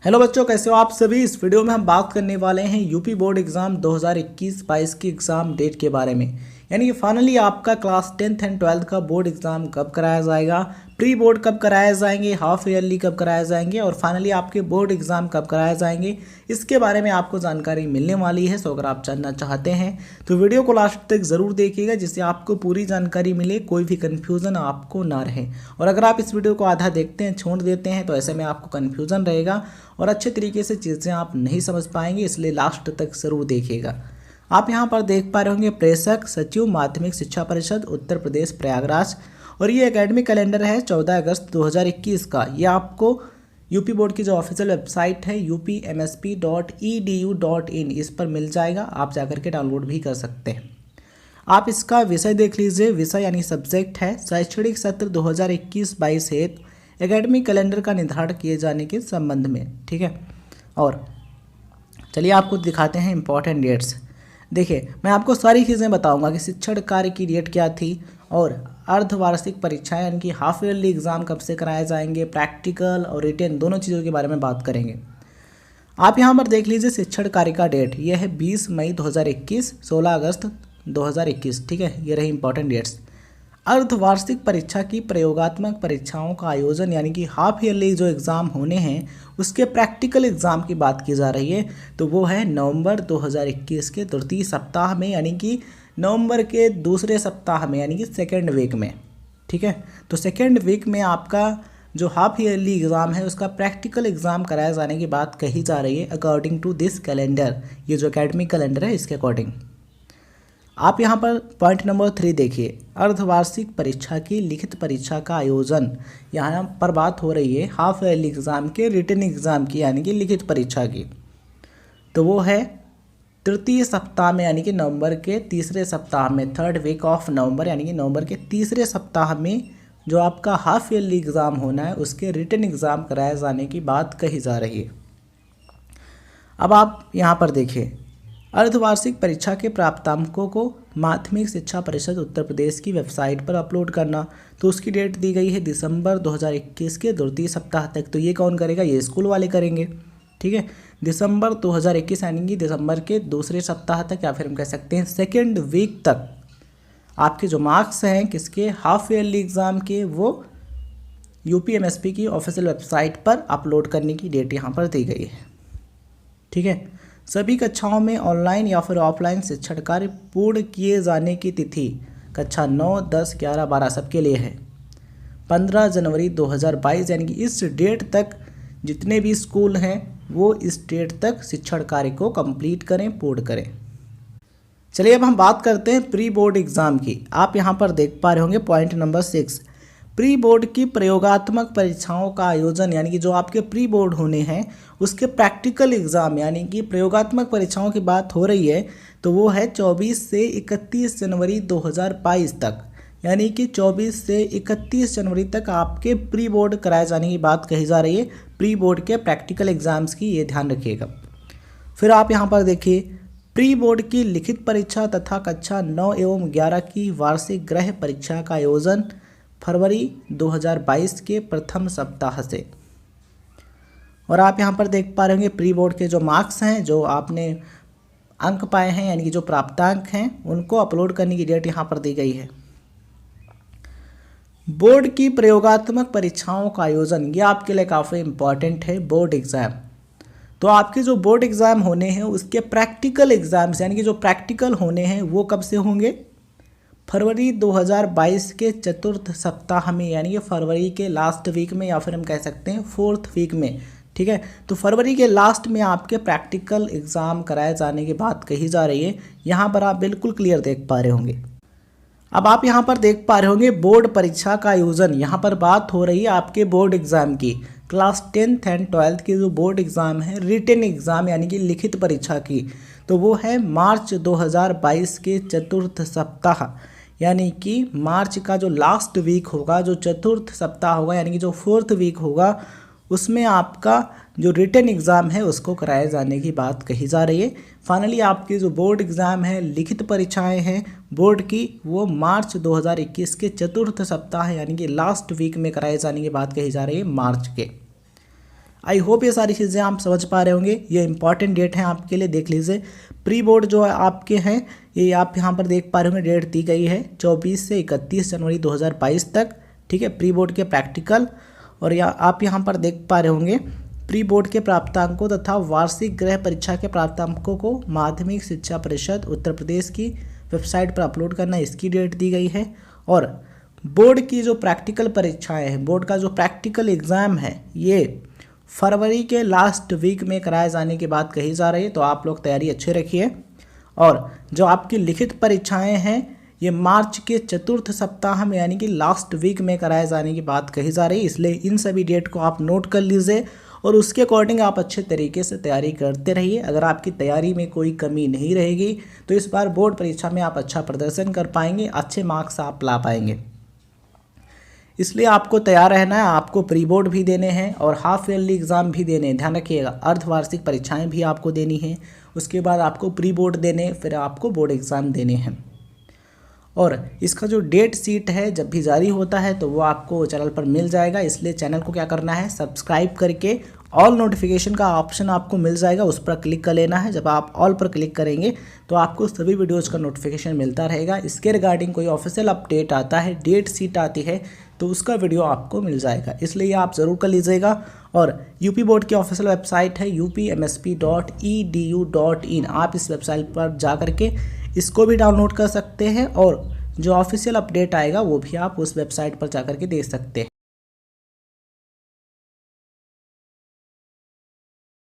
Hello बच्चों, कैसे हो आप सभी। इस वीडियो में हम बात करने वाले हैं यूपी बोर्ड एग्जाम 2021-22 की एग्ज़ाम डेट के बारे में। यानी कि फाइनली आपका क्लास 10th एंड 12th का बोर्ड एग्ज़ाम कब कराया जाएगा, प्री बोर्ड कब कराए जाएंगे, हाफ ईयरली कब कराए जाएंगे और फाइनली आपके बोर्ड एग्ज़ाम कब कराए जाएंगे, इसके बारे में आपको जानकारी मिलने वाली है। सो अगर आप जानना चाहते हैं तो वीडियो को लास्ट तक ज़रूर देखिएगा, जिससे आपको पूरी जानकारी मिले, कोई भी कन्फ्यूज़न आपको ना रहे। और अगर आप इस वीडियो को आधा देखते हैं, छोड़ देते हैं, तो ऐसे में आपको कन्फ्यूज़न रहेगा और अच्छे तरीके से चीज़ें आप नहीं समझ पाएंगे, इसलिए लास्ट तक ज़रूर देखिएगा। आप यहाँ पर देख पा रहे होंगे प्रेषक सचिव माध्यमिक शिक्षा परिषद उत्तर प्रदेश प्रयागराज, और ये एकेडमिक कैलेंडर है 14 अगस्त 2021 का। ये आपको यूपी बोर्ड की जो ऑफिशियल वेबसाइट है upmsp.edu.in, इस पर मिल जाएगा। आप जाकर के डाउनलोड भी कर सकते हैं। आप इसका विषय देख लीजिए। विषय यानी सब्जेक्ट है शैक्षणिक सत्र 2021-22 हेतु एकेडमिक कैलेंडर का निर्धारण किए जाने के संबंध में। ठीक है, और चलिए आपको दिखाते हैं इंपॉर्टेंट डेट्स। देखिए, मैं आपको सारी चीज़ें बताऊंगा कि शिक्षण कार्य की डेट क्या थी और अर्धवार्षिक परीक्षाएं यानी कि हाफ ईयरली एग्ज़ाम कब से कराए जाएंगे, प्रैक्टिकल और रिटेन दोनों चीज़ों के बारे में बात करेंगे। आप यहाँ पर देख लीजिए शिक्षण कार्य का डेट, यह है 20 मई 2021, 16 अगस्त 2021। ठीक है, ये रही इंपॉर्टेंट डेट्स। अर्धवार्षिक परीक्षा की प्रयोगात्मक परीक्षाओं का आयोजन यानी कि हाफ ईयरली जो एग्ज़ाम होने हैं उसके प्रैक्टिकल एग्ज़ाम की बात की जा रही है, तो वो है नवंबर 2021 के तृतीय सप्ताह में, यानी कि नवंबर के दूसरे सप्ताह में, यानी कि सेकेंड वीक में। ठीक है, तो सेकेंड वीक में आपका जो हाफ ईयरली एग्ज़ाम है उसका प्रैक्टिकल एग्ज़ाम कराए जाने की बात कही जा रही है अकॉर्डिंग टू दिस कैलेंडर। ये जो एकेडमिक कैलेंडर है इसके अकॉर्डिंग। आप यहाँ पर पॉइंट नंबर 3 देखिए, अर्धवार्षिक परीक्षा की लिखित परीक्षा का आयोजन। यहाँ पर बात हो रही है हाफ ईयरली एग्ज़ाम के रिटन एग्ज़ाम की, यानी कि लिखित परीक्षा की। तो वो है तृतीय सप्ताह में, यानी कि नवंबर के तीसरे सप्ताह में, थर्ड वीक ऑफ नवंबर, यानी कि नवंबर के तीसरे सप्ताह में जो आपका हाफ ईयरली एग्ज़ाम होना है उसके रिटन एग्ज़ाम कराए जाने की बात कही जा रही है। अब आप यहाँ पर देखिए, अर्धवार्षिक परीक्षा के प्राप्तांकों को माध्यमिक शिक्षा परिषद उत्तर प्रदेश की वेबसाइट पर अपलोड करना। तो उसकी डेट दी गई है दिसंबर 2021 के द्वितीय सप्ताह तक। तो ये कौन करेगा, ये स्कूल वाले करेंगे। ठीक है, दिसंबर 2021 यानी कि दिसंबर के दूसरे सप्ताह तक, या फिर हम कह सकते हैं सेकेंड वीक तक आपके जो मार्क्स हैं किसके, हाफ ईयरली एग्ज़ाम के, वो UPMSP की ऑफिशियल वेबसाइट पर अपलोड करने की डेट यहाँ पर दी गई है। ठीक है, सभी कक्षाओं में ऑनलाइन या फिर ऑफलाइन शिक्षण कार्य पूर्ण किए जाने की तिथि कक्षा 9, 10, 11, 12 सबके लिए है 15 जनवरी 2022, यानी कि इस डेट तक जितने भी स्कूल हैं वो इस डेट तक शिक्षण कार्य को कंप्लीट करें, पूर्ण करें। चलिए अब हम बात करते हैं प्री बोर्ड एग्ज़ाम की। आप यहाँ पर देख पा रहे होंगे पॉइंट नंबर 6, प्री बोर्ड की प्रयोगात्मक परीक्षाओं का आयोजन, यानी कि जो आपके प्री बोर्ड होने हैं उसके प्रैक्टिकल एग्ज़ाम यानी कि प्रयोगात्मक परीक्षाओं की बात हो रही है, तो वो है 24 से 31 जनवरी 2022 तक, यानी कि 24 से 31 जनवरी तक आपके प्री बोर्ड कराए जाने की बात कही जा रही है। प्री बोर्ड के प्रैक्टिकल एग्ज़ाम्स की ये ध्यान रखिएगा। फिर आप यहाँ पर देखिए, प्री बोर्ड की लिखित परीक्षा तथा कक्षा 9 एवं 11 की वार्षिक गृह परीक्षा का आयोजन फरवरी 2022 के प्रथम सप्ताह से। और आप यहाँ पर देख पा रहे होंगे प्री बोर्ड के जो मार्क्स हैं, जो आपने अंक पाए हैं, यानी कि जो प्राप्तांक हैं, उनको अपलोड करने की डेट यहाँ पर दी गई है। बोर्ड की प्रयोगात्मक परीक्षाओं का आयोजन, ये आपके लिए काफ़ी इंपॉर्टेंट है। बोर्ड एग्ज़ाम, तो आपके जो बोर्ड एग्ज़ाम होने हैं उसके प्रैक्टिकल एग्ज़ाम्स, यानी कि जो प्रैक्टिकल होने हैं वो कब से होंगे, फरवरी 2022 के चतुर्थ सप्ताह में, यानी कि फरवरी के लास्ट वीक में, या फिर हम कह सकते हैं फोर्थ वीक में। ठीक है, तो फरवरी के लास्ट में आपके प्रैक्टिकल एग्ज़ाम कराए जाने की बात कही जा रही है। यहाँ पर आप बिल्कुल क्लियर देख पा रहे होंगे। अब आप यहाँ पर देख पा रहे होंगे बोर्ड परीक्षा का आयोजन। यहाँ पर बात हो रही है आपके बोर्ड एग्ज़ाम की, क्लास 10th एंड 12th की जो बोर्ड एग्ज़ाम है, रिटन एग्ज़ाम यानी कि लिखित परीक्षा की, तो वो है मार्च 2022 के चतुर्थ सप्ताह, यानी कि मार्च का जो लास्ट वीक होगा, जो चतुर्थ सप्ताह होगा, यानी कि जो फोर्थ वीक होगा, उसमें आपका जो रिटन एग्ज़ाम है उसको कराए जाने की बात कही जा रही है। फाइनली आपकी जो बोर्ड एग्ज़ाम है, लिखित परीक्षाएं हैं बोर्ड की, वो मार्च 2021 के चतुर्थ सप्ताह यानी कि लास्ट वीक में कराए जाने की बात कही जा रही है, मार्च के। आई होप ये सारी चीज़ें आप समझ पा रहे होंगे। ये इंपॉर्टेंट डेट है आपके लिए, देख लीजिए। प्री बोर्ड जो है आपके हैं, ये आप यहाँ पर देख पा रहे होंगे, डेट दी गई है 24 से 31 जनवरी 2022 तक, ठीक है। प्री बोर्ड के प्रैक्टिकल, और आप यहाँ पर देख पा रहे होंगे प्री बोर्ड के प्राप्तांकों तथा वार्षिक गृह परीक्षा के प्राप्तांकों को माध्यमिक शिक्षा परिषद उत्तर प्रदेश की वेबसाइट पर अपलोड करना, इसकी डेट दी गई है। और बोर्ड की जो प्रैक्टिकल परीक्षाएं हैं, बोर्ड का जो प्रैक्टिकल एग्ज़ाम है, ये फरवरी के लास्ट वीक में कराए जाने की बात कही जा रही है, तो आप लोग तैयारी अच्छे रखिए। और जो आपकी लिखित परीक्षाएं हैं, ये मार्च के चतुर्थ सप्ताह में यानी कि लास्ट वीक में कराए जाने की बात कही जा रही है। इसलिए इन सभी डेट को आप नोट कर लीजिए और उसके अकॉर्डिंग आप अच्छे तरीके से तैयारी करते रहिए। अगर आपकी तैयारी में कोई कमी नहीं रहेगी तो इस बार बोर्ड परीक्षा में आप अच्छा प्रदर्शन कर पाएंगे, अच्छे मार्क्स आप ला पाएंगे। इसलिए आपको तैयार रहना है। आपको प्री बोर्ड भी देने हैं और हाफ ईयरली एग्ज़ाम भी देने हैं, ध्यान रखिएगा। अर्धवार्षिक परीक्षाएं भी आपको देनी हैं, उसके बाद आपको प्री बोर्ड देने, फिर आपको बोर्ड एग्ज़ाम देने हैं। और इसका जो डेट शीट है जब भी जारी होता है तो वो आपको चैनल पर मिल जाएगा। इसलिए चैनल को क्या करना है, सब्सक्राइब करके ऑल नोटिफिकेशन का ऑप्शन आपको मिल जाएगा, उस पर क्लिक कर लेना है। जब आप ऑल पर क्लिक करेंगे तो आपको सभी वीडियोज़ का नोटिफिकेशन मिलता रहेगा। इसके रिगार्डिंग कोई ऑफिशियल अपडेट आता है, डेट शीट आती है, तो उसका वीडियो आपको मिल जाएगा। इसलिए आप ज़रूर कर लीजिएगा। और यूपी बोर्ड की ऑफिशियल वेबसाइट है upmsp.edu.in, आप इस वेबसाइट पर जा करके इसको भी डाउनलोड कर सकते हैं और जो ऑफिशियल अपडेट आएगा वो भी आप उस वेबसाइट पर जा करके देख सकते हैं।